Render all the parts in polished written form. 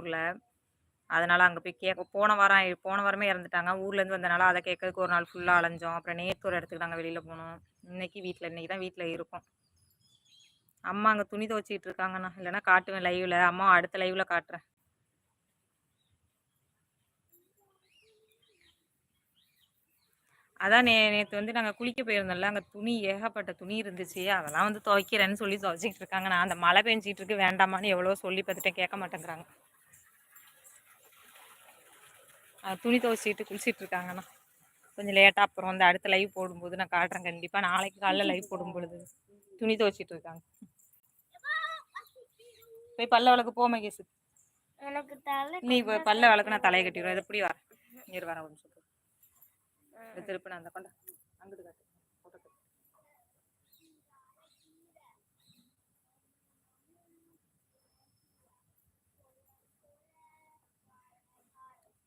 ஊரில். அதனால் அங்கே போய் கேட்க போன வாரமே இறந்துட்டாங்க. ஊர்லேருந்து வந்தனால அதை கேட்கறதுக்கு ஒரு நாள் ஃபுல்லாக அலைஞ்சோம். அப்புறம் நேற்று ஒரு இடத்துக்கு நாங்கள் வெளியில் போனோம். இன்னைக்கு தான் வீட்டில் இருக்கோம். அம்மா அங்கே துணி துவைச்சிட்டு இருக்காங்கண்ணா. இல்லைன்னா காட்டுவேன் லைவில். அம்மா அடுத்த லைவில் காட்டுறேன். அதான் நேற்று வந்து நாங்கள் குளிக்க போயிருந்தோம்ல, அங்கே துணி ஏகப்பட்ட துணி இருந்துச்சு. அதெல்லாம் வந்து துவைக்கிறேன்னு சொல்லி துவைச்சிக்கிட்டு இருக்காங்க. நான் அந்த மழை பெஞ்சிட்டு இருக்கு வேண்டாமான்னு எவ்வளோ சொல்லி பார்த்துட்டேன், கேட்க மாட்டேங்கிறாங்க. துணி துவைச்சிட்டு குளிச்சிட்டு இருக்காங்கண்ணா. கொஞ்சம் லேட்டாக அப்புறம் வந்து அடுத்த லைவ் போடும்போது நான் காட்டுறேன் கண்டிப்பாக. நாளைக்கு காலைல லைவ் போடும் பொழுது துணி துவைச்சிட்டு இருக்காங்க. போய் பல்ல வழக்கு போ மகேஷ். நீ பல்ல வழக்கு நான் தலையை கட்டிடுவேன். இது எப்படி வர நீர் வர ஒன்று சொல்லு. திருப்பி நான் அந்த கொண்ட அங்கிட்டு காட்டு.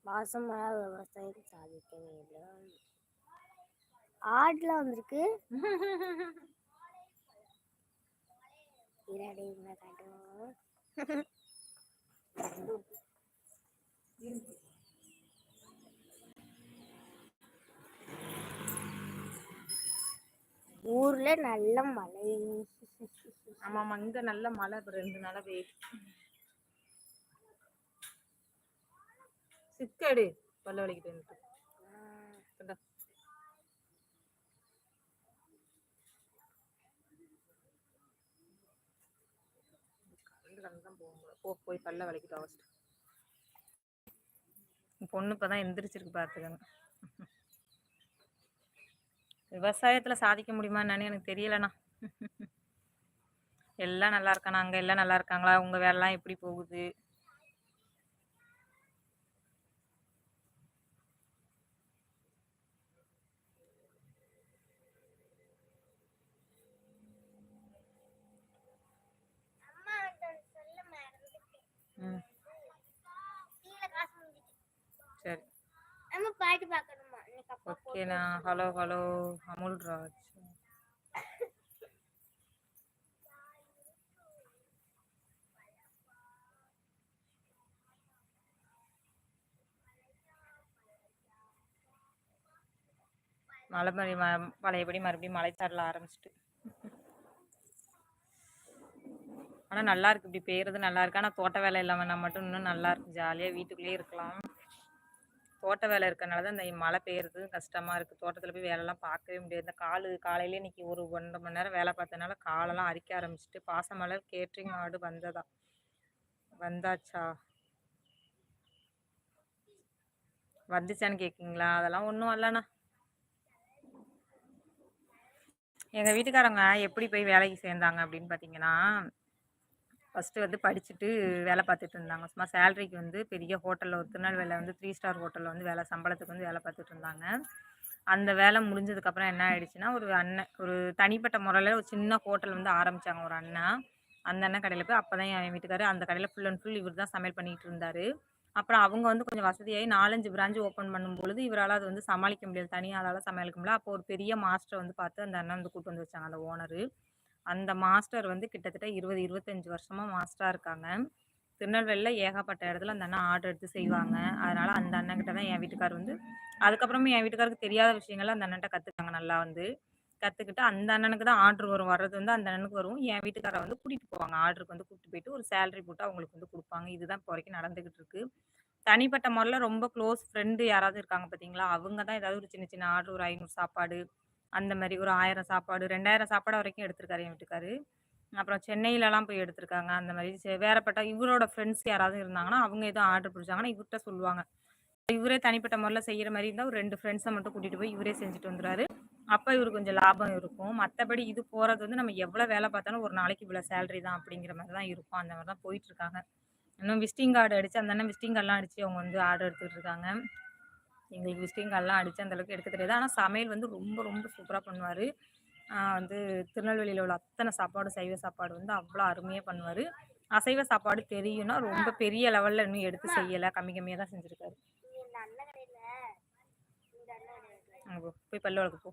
மாசமாக விவசாயம் சாதிக்க வேண்டும். ஆடுலாம் வந்திருக்கு. ஊர்ல நல்ல மழை. ஆமாம், இங்க நல்ல மழை 2 நாளா பெய்யுது. சிக்கடு பல்ல வலிக்கிட்டு வந்துட்டு போய் பல்ல வலிக்கிட்டு அவஸ்ட். பொண்ணு இப்பதான் எந்திரிச்சிருக்கு பார்த்துக்கங்க. விவசாயத்துல சாதிக்க முடியுமா என்னன்னு எனக்கு தெரியலண்ணா. எல்லாம் நல்லா இருக்காண்ணா. அங்க எல்லாம் நல்லா இருக்காங்களா? உங்க வேலைலாம் எப்படி போகுது? சரி பாட்டு பார்க்கணுமா? ஓகேண்ணா. ஹலோ அமுல்ராஜ். பழையபடி மறுபடியும் மழைச்சாரல ஆரம்பிச்சிட்டு. ஆனால் நல்லா இருக்கு, இப்படி பெய்யறது நல்லா இருக்கு. ஆனால் தோட்ட வேலை இல்லாமன்னா மட்டும் இன்னும் நல்லா இருக்கு. ஜாலியாக வீட்டுக்குள்ளேயே இருக்கலாம். தோட்ட வேலை இருக்கனால தான் இந்த மழை பெய்யறது கஷ்டமா இருக்கு. தோட்டத்தில் போய் வேலைலாம் பார்க்கவே முடியாது. இந்த காலையிலே இன்னைக்கு ஒரு 1.5 மணி நேரம் வேலை பார்த்தனால காலெல்லாம் அரிக்க ஆரம்பிச்சிட்டு. பாசமலர் கேட்ரிங் ஆர்டு வந்தாச்சா வந்துச்சான்னு கேட்குங்களா? அதெல்லாம் ஒன்றும் வரலண்ணா. எங்கள் வீட்டுக்காரங்க எப்படி போய் வேலைக்கு சேர்ந்தாங்க அப்படின்னு பார்த்தீங்கன்னா, ஃபஸ்ட்டு வந்து படிச்சுட்டு வேலை பார்த்துட்டு இருந்தாங்க. சும்மா சேலரிக்கு வந்து பெரிய ஹோட்டலில் ஒரு திருநெல்வேலியில் வந்து 3 ஸ்டார் ஹோட்டலில் வந்து சம்பளத்துக்கு வந்து வேலை பார்த்துட்டு இருந்தாங்க. அந்த வேலை முடிஞ்சதுக்கப்புறம் என்ன ஆயிடுச்சுன்னா, ஒரு தனிப்பட்ட முறையில் ஒரு சின்ன ஹோட்டல் வந்து ஆரம்பித்தாங்க ஒரு அண்ணா. அந்த அண்ணன் கடையில் போய் அப்போ தான் என் வீட்டுக்காரர் அந்த கடையில் ஃபுல் அண்ட் ஃபுல் இவர் தான் சமையல் பண்ணிகிட்டு இருந்தார். அப்புறம் அவங்க வந்து கொஞ்சம் வசதியாகி 4-5 பிரான்ச் ஓப்பன் பண்ணும்பொழுது இவரால் அது வந்து சமாளிக்க முடியாது. தனியாளால் சமாளிக்க முடியல. அப்போ ஒரு பெரிய மாஸ்டர் வந்து பார்த்து அந்த அண்ணன் வந்து கூப்பிட்டு வந்து வச்சாங்க, அந்த ஓனரு. அந்த மாஸ்டர் வந்து கிட்டத்தட்ட 20-25 வருஷமாக மாஸ்டராக இருக்காங்க. திருநெல்வேலியில் ஏகப்பட்ட இடத்துல அந்த அண்ணன் ஆர்டர் எடுத்து செய்வாங்க. அதனால் அந்த அண்ணன்கிட்ட தான் என் வீட்டுக்கார் வந்து அதுக்கப்புறமே என் வீட்டுக்காருக்கு தெரியாத விஷயங்கள்லாம் அந்த அண்ணன்ட்ட கற்றுக்காங்க. நல்லா வந்து கற்றுக்கிட்டு அந்த அண்ணனுக்கு தான் ஆர்டர் வர்றது வந்து அந்த அண்ணனுக்கு வரும். என் வீட்டுக்காரை வந்து கூட்டிகிட்டு போவாங்க. ஆர்டருக்கு வந்து கூப்பிட்டு போயிட்டு ஒரு சேலரி போட்டு அவங்களுக்கு வந்து கொடுப்பாங்க. இதுதான் இப்போ வரைக்கும் நடந்துக்கிட்டு இருக்கு. தனிப்பட்ட முறையில் ரொம்ப க்ளோஸ் ஃப்ரெண்டு யாராவது இருக்காங்க பார்த்தீங்களா, அவங்க தான் ஏதாவது ஒரு சின்ன சின்ன ஆர்டர் ஒரு 500 சாப்பாடு அந்த மாதிரி ஒரு 1000 சாப்பாடு 2000 சாப்பாடு வரைக்கும் எடுத்திருக்காரு என் வீட்டுக்காரு. அப்புறம் சென்னையிலலாம் போய் எடுத்திருக்காங்க. அந்த மாதிரி வேறப்பட்ட இவரோட ஃப்ரெண்ட்ஸ் யாராவது இருந்தாங்கன்னா அவங்க எதுவும் ஆர்டர் பிடிச்சாங்கன்னா இவர்கிட்ட சொல்லுவாங்க. இவரே தனிப்பட்ட முறையில் செய்கிற மாதிரி இருந்தால் ஒரு 2 ஃப்ரெண்ட்ஸை மட்டும் கூட்டிகிட்டு போய் இவரே செஞ்சுட்டு வந்துடுவாரு. அப்போ இவருக்கு கொஞ்சம் லாபம் இருக்கும். மற்றபடி இது போகிறது வந்து நம்ம எவ்வளோ வேலை பார்த்தாலும் ஒரு நாளைக்கு இவ்வளோ சேலரி தான் அப்படிங்கிற மாதிரி தான் இருக்கும். அந்த மாதிரி தான் போயிட்டுருக்காங்க. இன்னும் விசிட்டிங் கார்டு அடித்து அந்த அண்ணன் விசிட்டிங் கார்டெலாம் அடித்து அவங்க வந்து ஆர்டர் எடுத்துகிட்டு இருக்காங்க. எங்களுக்கு விசிட்டிங் கார்டெலாம் அடித்து அந்தளவுக்கு எடுக்க தெரியாது. ஆனால் சமையல் வந்து ரொம்ப ரொம்ப சூப்பராக பண்ணுவார். வந்து திருநெல்வேலியில் உள்ள அத்தனை சாப்பாடு சைவ சாப்பாடு வந்து அவ்வளோ அருமையாக பண்ணுவார். அசைவ சாப்பாடு தெரியும்னா ரொம்ப பெரிய லெவலில் இன்னும் எடுத்து செய்யலை, கம்மியாக தான் செஞ்சுருக்காரு. போய் பல்லு வளர்க்க போ.